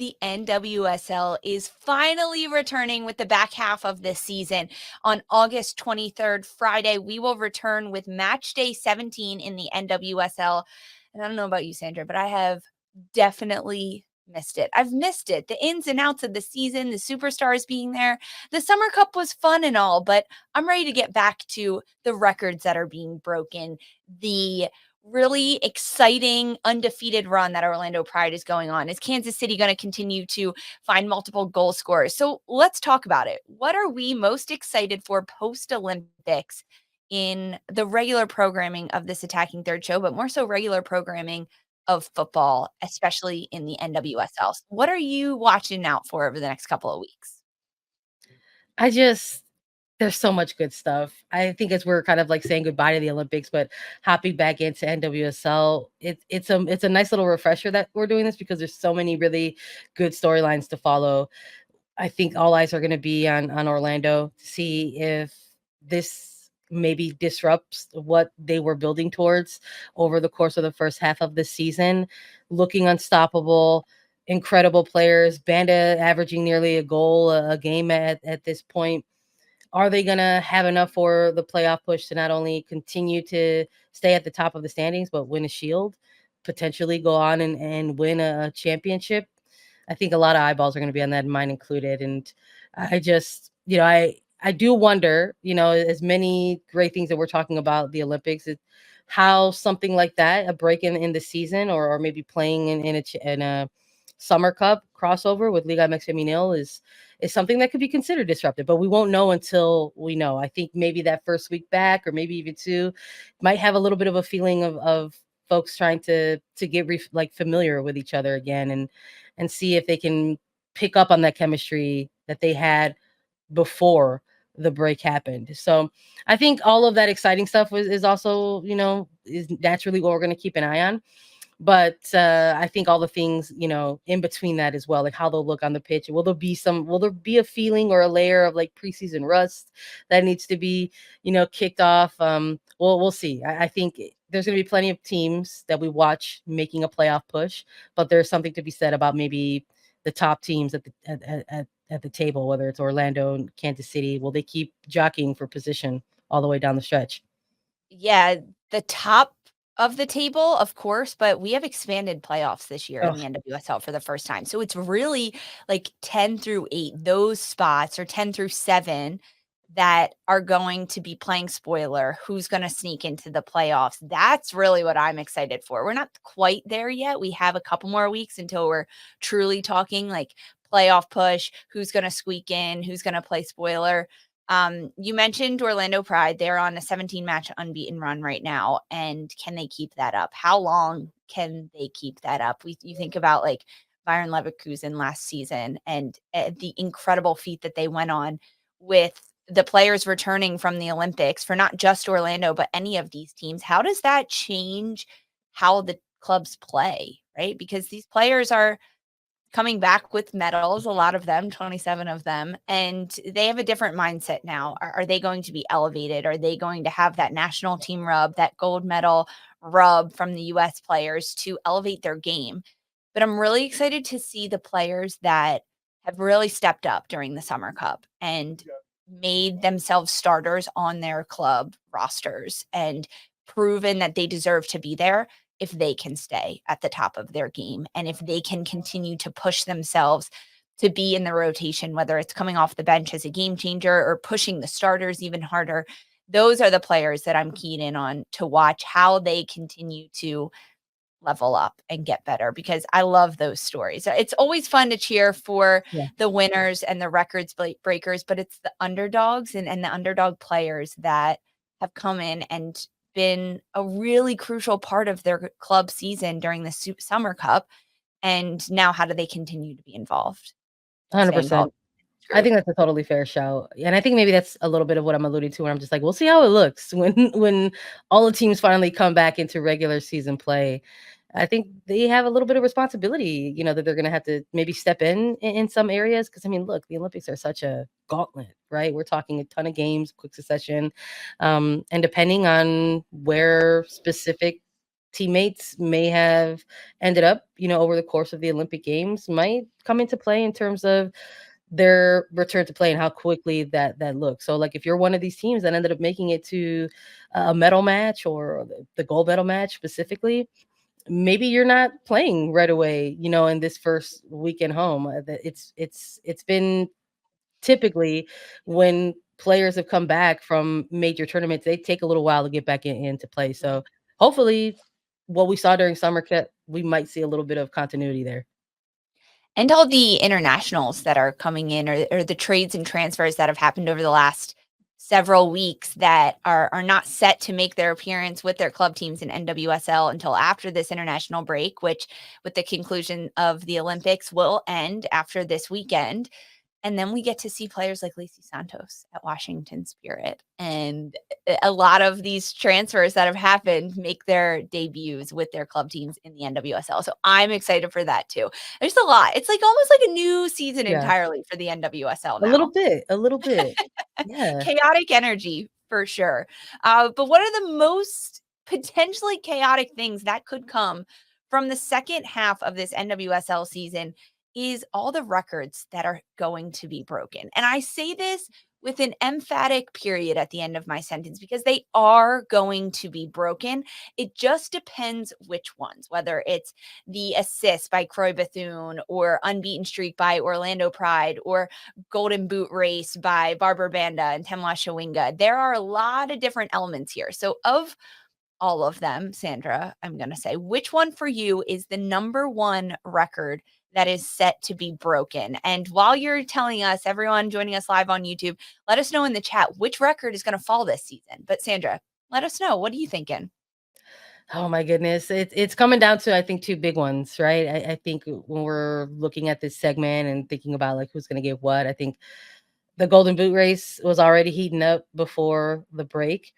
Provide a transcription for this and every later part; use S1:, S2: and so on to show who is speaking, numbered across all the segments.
S1: the NWSL is finally returning with the back half of this season. On August 23rd, Friday, we will return with match day 17 in the NWSL. And I don't know about you, Sandra, but I have definitely missed it. I've missed it. The ins and outs of the season, the superstars being there. The Summer Cup was fun and all, but I'm ready to get back to the records that are being broken, the really exciting undefeated run that Orlando Pride is going on. Is Kansas City going to continue to find multiple goal scorers? So let's talk about it. What are we most excited for post Olympics in the regular programming of this Attacking Third show, but more so regular programming of football, especially in the NWSL? What are you watching out for over the next couple of weeks?
S2: There's so much good stuff. I think as we're kind of like saying goodbye to the Olympics, but hopping back into NWSL, it's a nice little refresher that we're doing this because there's so many really good storylines to follow. I think all eyes are going to be on Orlando to see if this maybe disrupts what they were building towards over the course of the first half of the season. Looking unstoppable, incredible players, Banda averaging nearly a goal a game at this point. Are they going to have enough for the playoff push to not only continue to stay at the top of the standings, but win a shield, potentially go on and win a championship? I think a lot of eyeballs are going to be on that, mine included. And I just, I do wonder, as many great things that we're talking about the Olympics, how something like that, a break in the season, or maybe playing in a Summer Cup crossover with Liga MX Femenil is something that could be considered disruptive, but we won't know until we know. I think maybe that first week back, or maybe even two, might have a little bit of a feeling of folks trying to get familiar with each other again and see if they can pick up on that chemistry that they had before the break happened. So I think all of that exciting stuff is also, is naturally what we're going to keep an eye on. But I think all the things, in between that as well, like how they'll look on the pitch. Will there be a feeling or a layer of like preseason rust that needs to be, kicked off? We'll see. I think there's going to be plenty of teams that we watch making a playoff push, but there's something to be said about maybe the top teams at the table, whether it's Orlando and Kansas City. Will they keep jockeying for position all the way down the stretch?
S1: Yeah, the top of the table, of course, but we have expanded playoffs this year in
S2: Oh,
S1: the NWSL for the first time. So it's really like 10 through 8, those spots, or 10 through 7 that are going to be playing spoiler, who's going to sneak into the playoffs. That's really what I'm excited for. We're not quite there yet. We have a couple more weeks until we're truly talking like playoff push, who's going to squeak in, who's going to play spoiler. You mentioned Orlando Pride. They're on a 17-match unbeaten run right now. And can they keep that up? How long can they keep that up? You think about like Bayern Leverkusen last season and the incredible feat that they went on with the players returning from the Olympics for not just Orlando, but any of these teams. How does that change how the clubs play, right? Because these players are coming back with medals, a lot of them, 27 of them, and they have a different mindset now. Are they going to be elevated? Are they going to have that national team rub, that gold medal rub from the US players to elevate their game? But I'm really excited to see the players that have really stepped up during the Summer Cup and made themselves starters on their club rosters and proven that they deserve to be there if they can stay at the top of their game and if they can continue to push themselves to be in the rotation, whether it's coming off the bench as a game changer or pushing the starters even harder. Those are the players that I'm keyed in on to watch how they continue to level up and get better, because I love those stories. It's always fun to cheer for
S2: yeah.
S1: the winners and the records breakers, but it's the underdogs and the underdog players that have come in and been a really crucial part of their club season during the Summer Cup. And now how do they continue to be involved? Stay
S2: 100%.
S1: involved.
S2: I
S1: True.
S2: think that's a totally fair shout. And I think maybe that's a little bit of what I'm alluding to when I'm just like, we'll see how it looks when all the teams finally come back into regular season play. I think they have a little bit of responsibility, that they're going to have to maybe step in some areas. Because I mean, look, the Olympics are such a gauntlet, right? We're talking a ton of games, quick succession, and depending on where specific teammates may have ended up, over the course of the Olympic Games might come into play in terms of their return to play and how quickly that looks. So like if you're one of these teams that ended up making it to a medal match or the gold medal match specifically, maybe you're not playing right away, in this first weekend home. It's been typically when players have come back from major tournaments, they take a little while to get back into play. So hopefully what we saw during summer camp, we might see a little bit of continuity there.
S1: And all the internationals that are coming in, or the trades and transfers that have happened over the last several weeks that are not set to make their appearance with their club teams in NWSL until after this international break, which with the conclusion of the Olympics will end after this weekend. And then we get to see players like Lacey Santos at Washington Spirit. And a lot of these transfers that have happened make their debuts with their club teams in the NWSL. So I'm excited for that too. There's a lot. It's like almost like a new season
S2: Yeah.
S1: entirely for the NWSL
S2: A
S1: now.
S2: little bit. Yeah.
S1: Chaotic energy for sure. But what are the most potentially chaotic things that could come from the second half of this NWSL season is all the records that are going to be broken. And I say this with an emphatic period at the end of my sentence because they are going to be broken. It just depends which ones, whether it's the assist by Croy Bethune or unbeaten streak by Orlando Pride or golden boot race by Barbara Banda and Temla Shawinga. There are a lot of different elements here. So of all of them, Sandra, I'm going to say, which one for you is the number one record that is set to be broken? And while you're telling us, everyone joining us live on YouTube, let us know in the chat which record is going to fall this season. But Sandra, let us know. What are you thinking?
S2: Oh my goodness. It's coming down to, I think, two big ones, right? I think when we're looking at this segment and thinking about like who's going to get what, I think the Golden Boot race was already heating up before the break.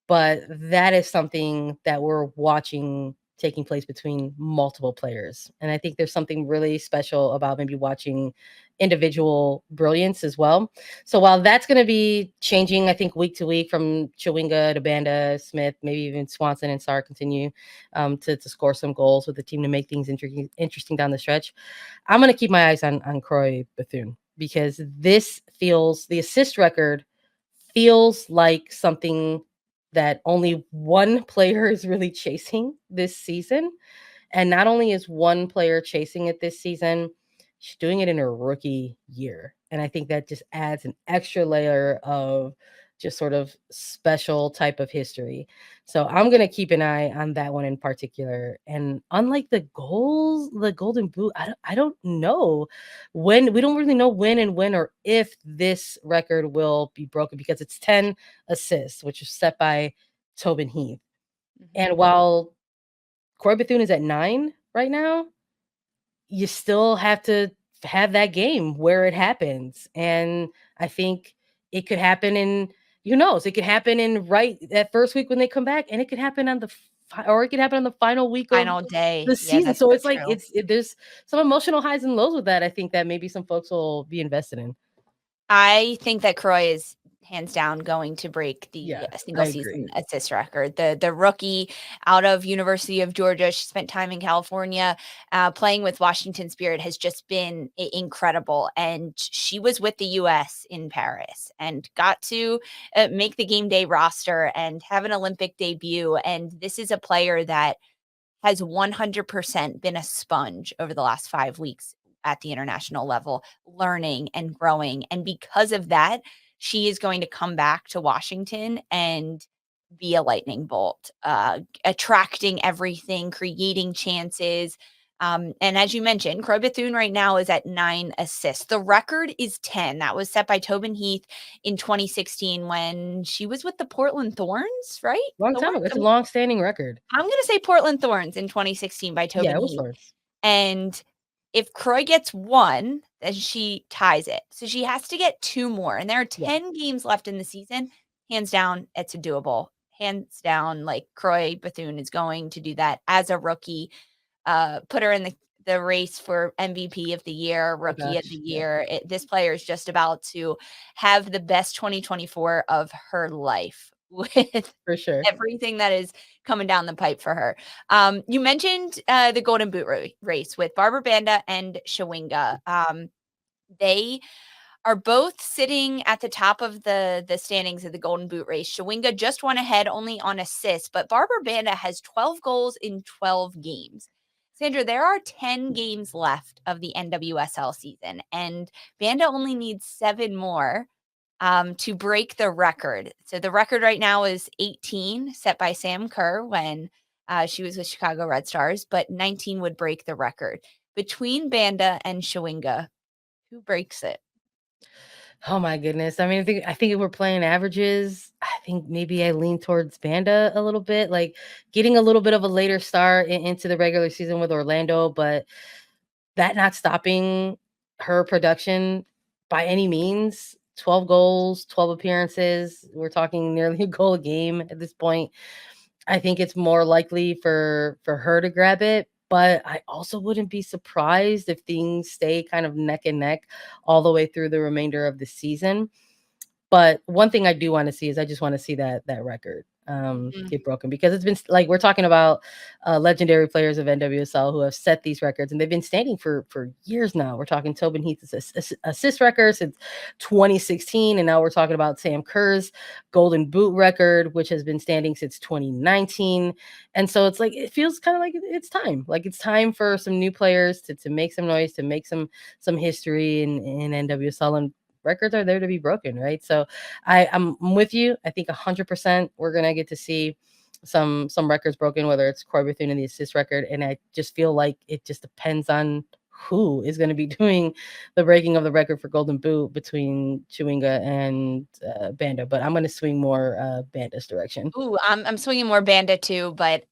S2: But that is something that we're watching taking place between multiple players. And I think there's something really special about maybe watching individual brilliance as well. So while that's going to be changing, I think week to week from Chawinga to Banda, Smith, maybe even Swanson and Sarr continue to score some goals with the team to make things interesting down the stretch. I'm going to keep my eyes on Croy Bethune because the assist record feels like something that only one player is really chasing this season. And not only is one player chasing it this season, she's doing it in her rookie year. And I think that just adds an extra layer of just sort of special type of history. So I'm going to keep an eye on that one in particular. And unlike the Golden Boot, I don't know we don't really know when or if this record will be broken because it's 10 assists, which is set by Tobin Heath. And while Croy Bethune is at 9 right now, you still have to have that game where it happens. And I think it could happen in, who knows, it could happen in right that first week when they come back, and it could happen on or it could happen on the final week of
S1: Final day.
S2: the
S1: Yeah,
S2: season.
S1: that's
S2: So
S1: so
S2: it's like
S1: true.
S2: there's some emotional highs and lows with that. I think that maybe some folks will be invested in.
S1: I think that Croy is hands down going to break the
S2: Yeah,
S1: single
S2: I
S1: season
S2: agree.
S1: assist record. The rookie out of University of Georgia, she spent time in California, playing with Washington Spirit has just been incredible. And she was with the U.S. in Paris and got to make the game day roster and have an Olympic debut. And this is a player that has 100% been a sponge over the last 5 weeks at the international level, learning and growing. And because of that, she is going to come back to Washington and be a lightning bolt, attracting everything, creating chances. And as you mentioned, Croy Bethune right now is at 9 assists. The record is 10. That was set by Tobin Heath in 2016 when she was with the Portland Thorns, right?
S2: Long time ago. It's a long-standing record.
S1: I'm going to say Portland Thorns in 2016 by
S2: Yeah,
S1: Tobin
S2: it was
S1: Heath.
S2: Thorns.
S1: And if Croy gets 1, then she ties it. So she has to get 2 more. And there are
S2: Yeah.
S1: 10 games left in the season. Hands down, it's a doable. Hands down, like Croy Bethune is going to do that as a rookie. Put her in the race for MVP of the year,
S2: Oh
S1: rookie of the
S2: gosh. Yeah.
S1: year. This player is just about to have the best 2024 of her life with
S2: For sure.
S1: everything that is coming down the pipe for her. You mentioned the Golden Boot race with Barbara Banda and Shawinga. They are both sitting at the top of the standings of the Golden Boot race. Shawinga just won ahead only on assists, but Barbara Banda has 12 goals in 12 games. Sandra, there are 10 games left of the NWSL season, and Banda only needs 7 more to break the record. So the record right now is 18, set by Sam Kerr when she was with Chicago Red Stars, but 19 would break the record. Between Banda and Shawinga, who breaks it?
S2: Oh my goodness. I mean, I think if we're playing averages, I think maybe I lean towards Banda a little bit, like getting a little bit of a later start into the regular season with Orlando, but that not stopping her production by any means. 12 goals, 12 appearances. We're talking nearly a goal a game at this point. I think it's more likely for her to grab it, but I also wouldn't be surprised if things stay kind of neck and neck all the way through the remainder of the season. But one thing I do want to see is I just want to see that record
S1: Mhm.
S2: get broken, because it's been like we're talking about legendary players of NWSL who have set these records, and they've been standing for years now. We're talking Tobin Heath's assist record since 2016, and now we're talking about Sam Kerr's Golden Boot record, which has been standing since 2019. And so it's like it feels kind of like it's time. Like it's time for some new players to make some noise, to make some history in NWSL, and records are there to be broken, right? So I'm with you. I think 100% we're gonna get to see some records broken, whether it's Corey Bethune and the assist record, and I just feel like it just depends on who is going to be doing the breaking of the record for Golden Boot between Chewinga and Banda. But I'm going to swing more Banda's direction.
S1: Ooh, I'm swinging more Banda too, but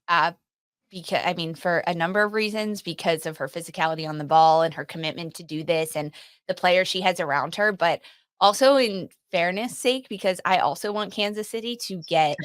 S1: because I mean, for a number of reasons, because of her physicality on the ball and her commitment to do this and the players she has around her, but also in fairness sake, because I also want Kansas City to get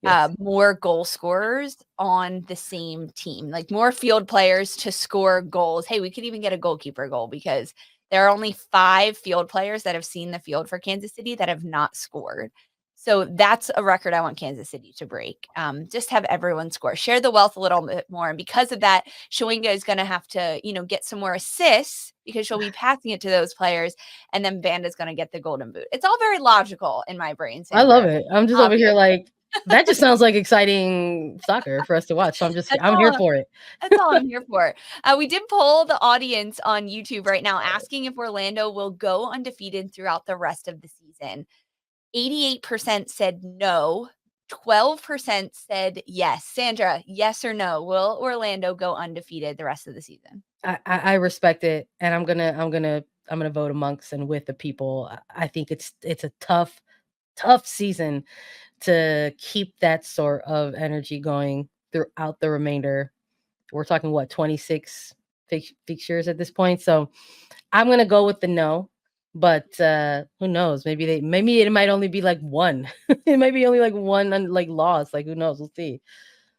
S2: Yes.
S1: more goal scorers on the same team, like more field players to score goals. Hey, we could even get a goalkeeper goal because there are only 5 field players that have seen the field for Kansas City that have not scored. So that's a record I want Kansas City to break. Just have everyone score, share the wealth a little bit more. And because of that, Shawinga is going to have to, get some more assists because she'll be passing it to those players. And then Banda's going to get the golden boot. It's all very logical in my brain,
S2: I love
S1: Sandra.
S2: it. I'm just over here
S1: Obvious.
S2: like that just sounds like exciting soccer for us to watch. So
S1: That's
S2: I'm here
S1: all
S2: for it.
S1: That's all I'm here for. We did poll the audience on YouTube right now asking if Orlando will go undefeated throughout the rest of the season. 88% said no. 12% said yes. Sandra, yes or no? Will Orlando go undefeated the rest of the season?
S2: I respect it, and I'm gonna vote amongst and with the people. I think it's a tough season to keep that sort of energy going throughout the remainder. We're talking what 26 fixtures at this point, so I'm gonna go with the no. But who knows? Maybe it might only be like one. It might be only like one like loss. Like who knows? We'll see.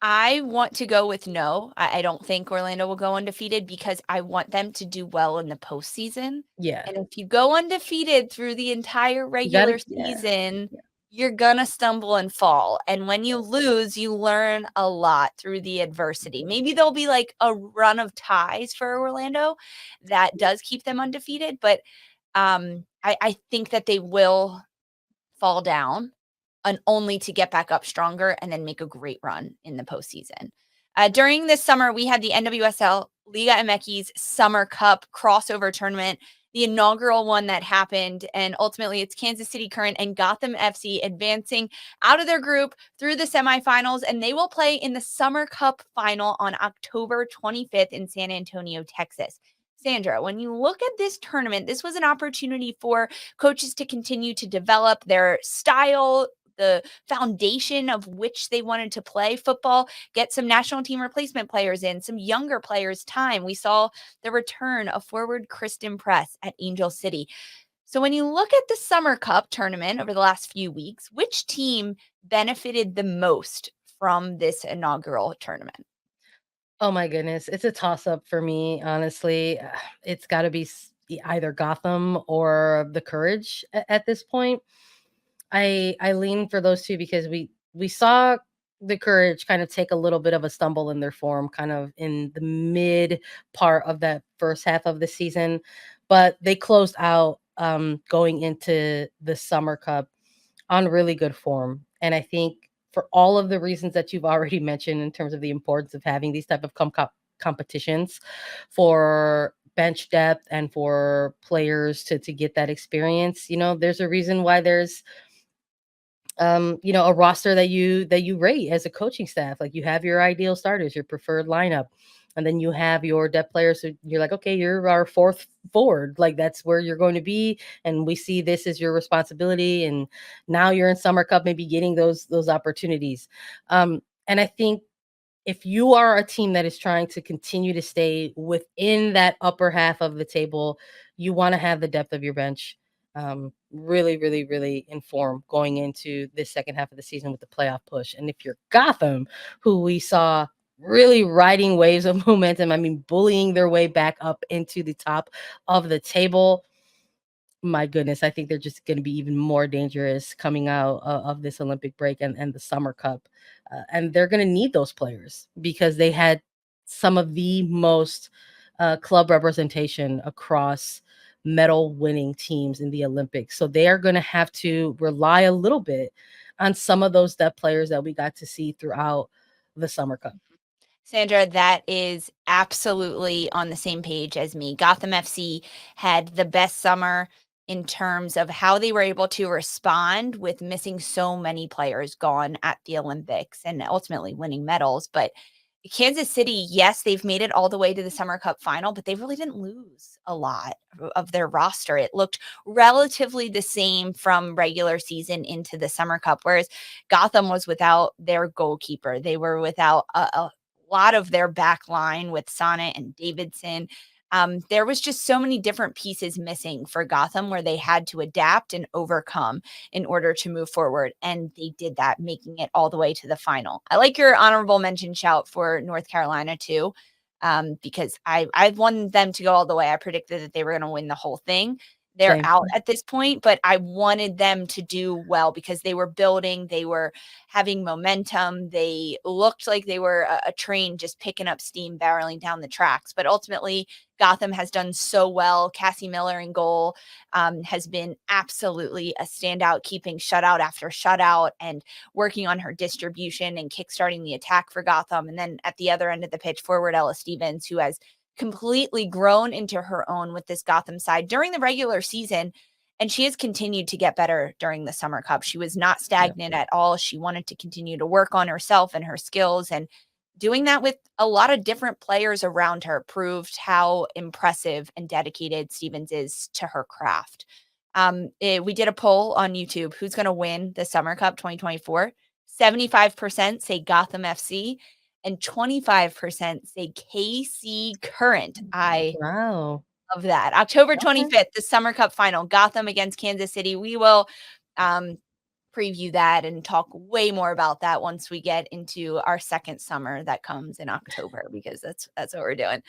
S1: I want to go with no. I don't think Orlando will go undefeated because I want them to do well in the postseason.
S2: Yeah,
S1: And if you go undefeated through the entire
S2: you got
S1: regular
S2: it. Yeah,
S1: season,
S2: yeah.
S1: you're gonna stumble and fall. And when you lose, you learn a lot through the adversity. Maybe there'll be like a run of ties for Orlando that does keep them undefeated, but I think that they will fall down and only to get back up stronger and then make a great run in the postseason. During this summer, we had the NWSL Liga MX Summer Cup crossover tournament, the inaugural one that happened. And ultimately, it's Kansas City Current and Gotham FC advancing out of their group through the semifinals. And they will play in the Summer Cup final on October 25th in San Antonio, Texas. Sandra, when you look at this tournament, this was an opportunity for coaches to continue to develop their style, the foundation of which they wanted to play football, get some national team replacement players in, some younger players time. We saw the return of forward Kristen Press at Angel City. So when you look at the Summer Cup tournament over the last few weeks, which team benefited the most from this inaugural tournament?
S2: Oh my goodness, it's a toss up for me, honestly. It's got to be either Gotham or the Courage at this point. I lean for those two because we saw the Courage kind of take a little bit of a stumble in their form, kind of in the mid part of that first half of the season, but they closed out going into the Summer Cup on really good form. And I think for all of the reasons that you've already mentioned in terms of the importance of having these type of competitions for bench depth and for players to get that experience, there's a reason why there's a roster that you rate as a coaching staff. Like you have your ideal starters, your preferred lineup, and then you have your depth players. So you're like, okay, you're our fourth forward. Like that's where you're going to be, and we see this as your responsibility. And now you're in Summer Cup, maybe getting those opportunities. And I think if you are a team that is trying to continue to stay within that upper half of the table, you want to have the depth of your bench really, really, really informed going into this second half of the season with the playoff push. And if you're Gotham, who we saw really riding waves of momentum, I mean, bullying their way back up into the top of the table, my goodness, I think they're just going to be even more dangerous coming out of this Olympic break and the Summer Cup. And they're going to need those players because they had some of the most club representation across medal winning teams in the Olympics. So they are going to have to rely a little bit on some of those depth players that we got to see throughout the Summer Cup.
S1: Sandra, that is absolutely on the same page as me. Gotham FC had the best summer in terms of how they were able to respond with missing so many players gone at the Olympics and ultimately winning medals. But Kansas City, yes, they've made it all the way to the Summer Cup final, but they really didn't lose a lot of their roster. It looked relatively the same from regular season into the Summer Cup, whereas Gotham was without their goalkeeper. They were without a lot of their back line with Sonnet and Davidson. There was just so many different pieces missing for Gotham where they had to adapt and overcome in order to move forward. And they did that, making it all the way to the final. I like your honorable mention shout for North Carolina too, because I wanted them to go all the way. I predicted that they were going to win the whole thing. They're
S2: Same.
S1: out at this point, but I wanted them to do well because they were building, they were having momentum. They looked like they were a train just picking up steam, barreling down the tracks. But ultimately, Gotham has done so well. Cassie Miller in goal has been absolutely a standout, keeping shutout after shutout and working on her distribution and kickstarting the attack for Gotham. And then at the other end of the pitch, forward Ella Stevens, who has completely grown into her own with this Gotham side during the regular season. And she has continued to get better during the Summer Cup. She was not
S2: Yeah.
S1: stagnant at all. She wanted to continue to work on herself and her skills. And doing that with a lot of different players around her proved how impressive and dedicated Stevens is to her craft. We did a poll on YouTube. Who's going to win the Summer Cup 2024? 75% say Gotham FC and 25% say KC Current. I
S2: Wow.
S1: love that. October
S2: Okay.
S1: 25th, the Summer Cup final, Gotham against Kansas City. We will um, preview that and talk way more about that once we get into our second summer that comes in October, because that's what we're doing.